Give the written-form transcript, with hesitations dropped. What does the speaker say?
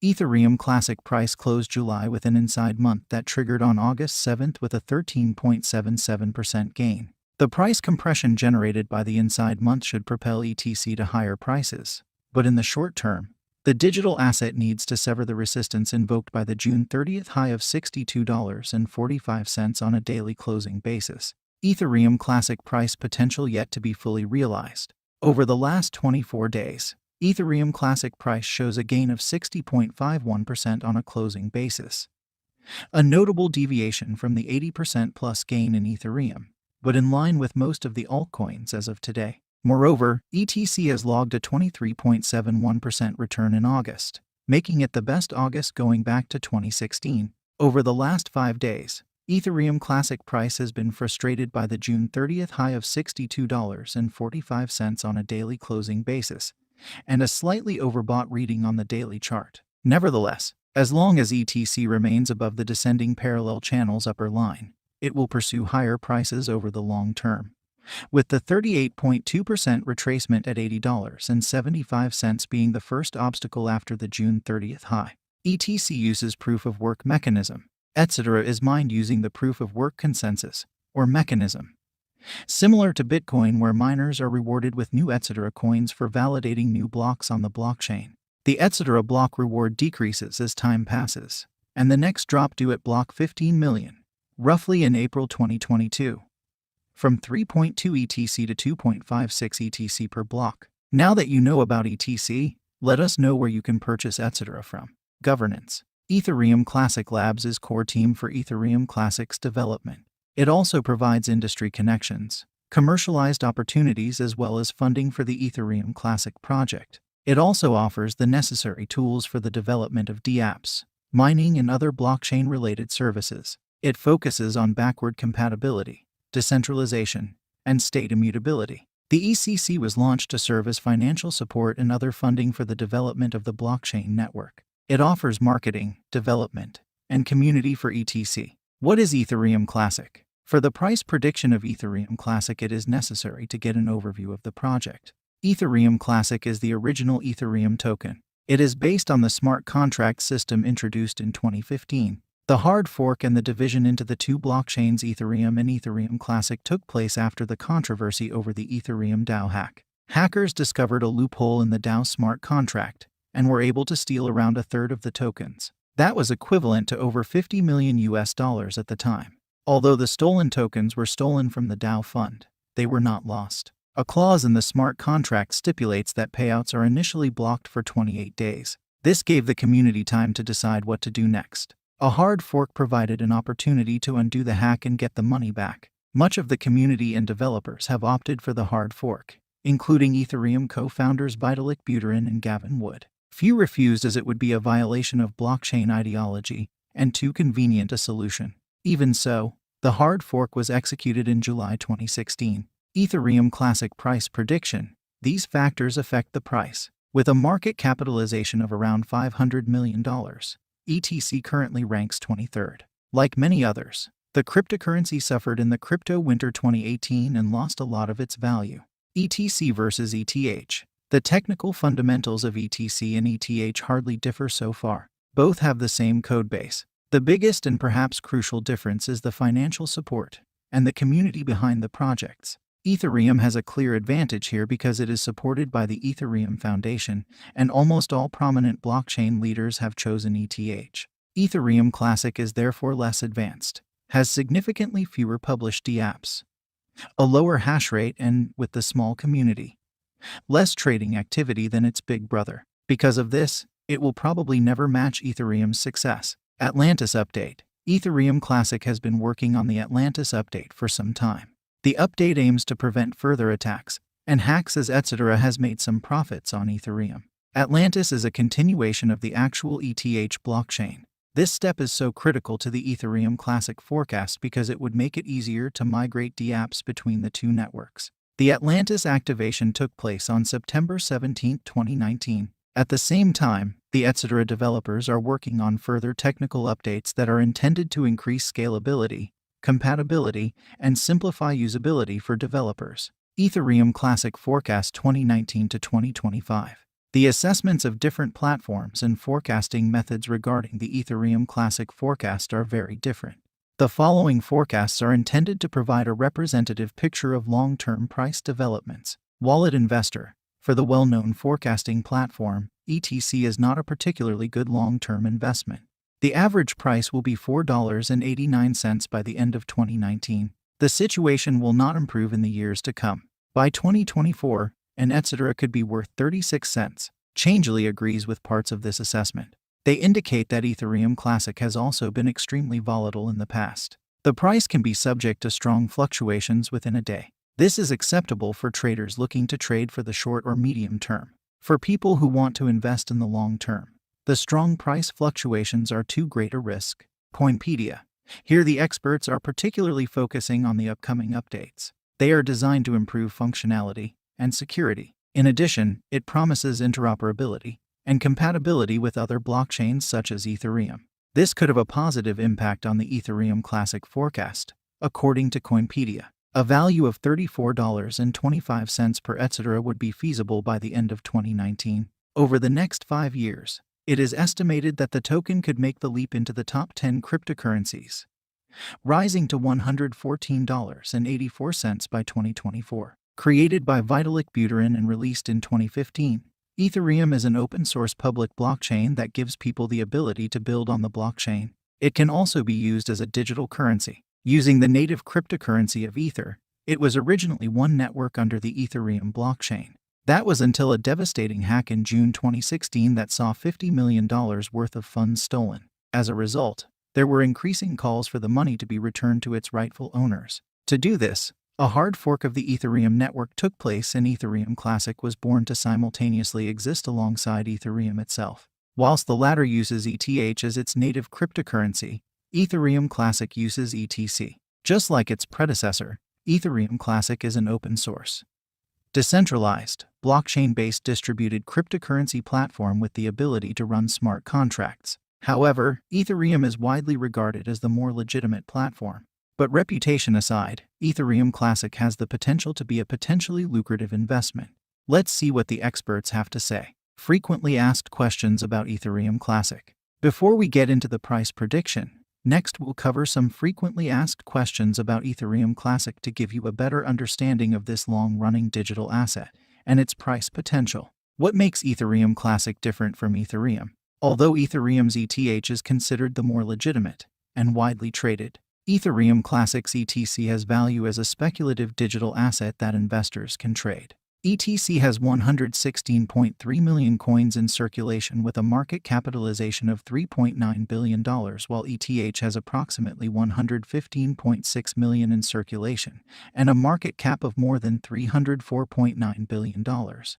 Ethereum Classic price closed July with an inside month that triggered on August 7th with a 13.77% gain. The price compression generated by the inside month should propel ETC to higher prices, but in the short term, the digital asset needs to sever the resistance invoked by the June 30th high of $62.45 on a daily closing basis. Ethereum Classic price potential yet to be fully realized. Over the last 24 days, Ethereum Classic price shows a gain of 60.51% on a closing basis, a notable deviation from the 80% plus gain in Ethereum, but in line with most of the altcoins as of today. Moreover, ETC has logged a 23.71% return in August, making it the best August going back to 2016. Over the last 5 days, Ethereum Classic price has been frustrated by the June 30th high of $62.45 on a daily closing basis, and a slightly overbought reading on the daily chart. Nevertheless, as long as ETC remains above the descending parallel channel's upper line, it will pursue higher prices over the long term, with the 38.2% retracement at $80.75 being the first obstacle after the June 30th high. ETC uses proof-of-work mechanism. ETORO is mined using the proof-of-work consensus, or mechanism, similar to Bitcoin, where miners are rewarded with new ETORO coins for validating new blocks on the blockchain. The ETORO block reward decreases as time passes, and the next drop due at block 15 million, roughly in April 2022, from 3.2 ETC to 2.56 ETC per block. Now that you know about ETC, let us know where you can purchase ETORO from. Governance. Ethereum Classic Labs is core team for Ethereum Classic's development. It also provides industry connections, commercialized opportunities, as well as funding for the Ethereum Classic project. It also offers the necessary tools for the development of dApps, mining, and other blockchain-related services. It focuses on backward compatibility, decentralization, and state immutability. The ECC was launched to serve as financial support and other funding for the development of the blockchain network. It offers marketing, development, and community for ETC. What is Ethereum Classic? For the price prediction of Ethereum Classic, it is necessary to get an overview of the project. Ethereum Classic is the original Ethereum token. It is based on the smart contract system introduced in 2015. The hard fork and the division into the two blockchains Ethereum and Ethereum Classic took place after the controversy over the Ethereum DAO hack. Hackers discovered a loophole in the DAO smart contract and were able to steal around a third of the tokens. That was equivalent to over $50 million at the time. Although the stolen tokens were stolen from the DAO fund, they were not lost. A clause in the smart contract stipulates that payouts are initially blocked for 28 days. This gave the community time to decide what to do next. A hard fork provided an opportunity to undo the hack and get the money back. Much of the community and developers have opted for the hard fork, including Ethereum co-founders Vitalik Buterin and Gavin Wood. Few refused, as it would be a violation of blockchain ideology and too convenient a solution. Even so, the hard fork was executed in July 2016. Ethereum Classic price prediction. These factors affect the price. With a market capitalization of around $500 million, ETC currently ranks 23rd. Like many others, the cryptocurrency suffered in the crypto winter 2018 and lost a lot of its value. ETC versus ETH. The technical fundamentals of ETC and ETH hardly differ so far. Both have the same codebase. The biggest and perhaps crucial difference is the financial support and the community behind the projects. Ethereum has a clear advantage here because it is supported by the Ethereum Foundation, and almost all prominent blockchain leaders have chosen ETH. Ethereum Classic is therefore less advanced, has significantly fewer published dApps, a lower hash rate, and, with the small community, less trading activity than its big brother. Because of this, it will probably never match Ethereum's success. Atlantis Update. Ethereum Classic has been working on the Atlantis Update for some time. The update aims to prevent further attacks and hacks, as ETORO has made some profits on Ethereum. Atlantis is a continuation of the actual ETH blockchain. This step is so critical to the Ethereum Classic forecast because it would make it easier to migrate dApps between the two networks. The Atlantis activation took place on September 17, 2019. At the same time, the ETORO developers are working on further technical updates that are intended to increase scalability, compatibility, and simplify usability for developers. Ethereum Classic forecast 2019 to 2025. The assessments of different platforms and forecasting methods regarding the Ethereum Classic forecast are very different. The following forecasts are intended to provide a representative picture of long-term price developments. Wallet investor. For the well-known forecasting platform, ETC is not a particularly good long-term investment. The average price will be $4.89 by the end of 2019. The situation will not improve in the years to come. By 2024, an etc. could be worth 36 cents. Changelly agrees with parts of this assessment. They indicate that Ethereum Classic has also been extremely volatile in the past. The price can be subject to strong fluctuations within a day. This is acceptable for traders looking to trade for the short or medium term. For people who want to invest in the long term, the strong price fluctuations are too great a risk. Coinpedia. Here the experts are particularly focusing on the upcoming updates. They are designed to improve functionality and security. In addition, it promises interoperability and compatibility with other blockchains such as Ethereum. This could have a positive impact on the Ethereum Classic forecast. According to Coinpedia, a value of $34.25 per etc. would be feasible by the end of 2019. Over the next 5 years, it is estimated that the token could make the leap into the top 10 cryptocurrencies, rising to $114.84 by 2024. Created by Vitalik Buterin and released in 2015, Ethereum is an open-source public blockchain that gives people the ability to build on the blockchain. It can also be used as a digital currency. Using the native cryptocurrency of Ether, it was originally one network under the Ethereum blockchain. That was until a devastating hack in June 2016 that saw $50 million worth of funds stolen. As a result, there were increasing calls for the money to be returned to its rightful owners. To do this, a hard fork of the Ethereum network took place and Ethereum Classic was born to simultaneously exist alongside Ethereum itself. Whilst the latter uses ETH as its native cryptocurrency, Ethereum Classic uses ETC. Just like its predecessor, Ethereum Classic is an open source, decentralized, blockchain-based distributed cryptocurrency platform with the ability to run smart contracts. However, Ethereum is widely regarded as the more legitimate platform. But reputation aside, Ethereum Classic has the potential to be a potentially lucrative investment. Let's see what the experts have to say. Frequently asked questions about Ethereum Classic. Before we get into the price prediction, next we'll cover some frequently asked questions about Ethereum Classic to give you a better understanding of this long-running digital asset and its price potential. What makes Ethereum Classic different from Ethereum? Although Ethereum's ETH is considered the more legitimate and widely traded, Ethereum Classic's ETC has value as a speculative digital asset that investors can trade. ETC has 116.3 million coins in circulation with a market capitalization of $3.9 billion, while ETH has approximately 115.6 million in circulation and a market cap of more than $304.9 billion.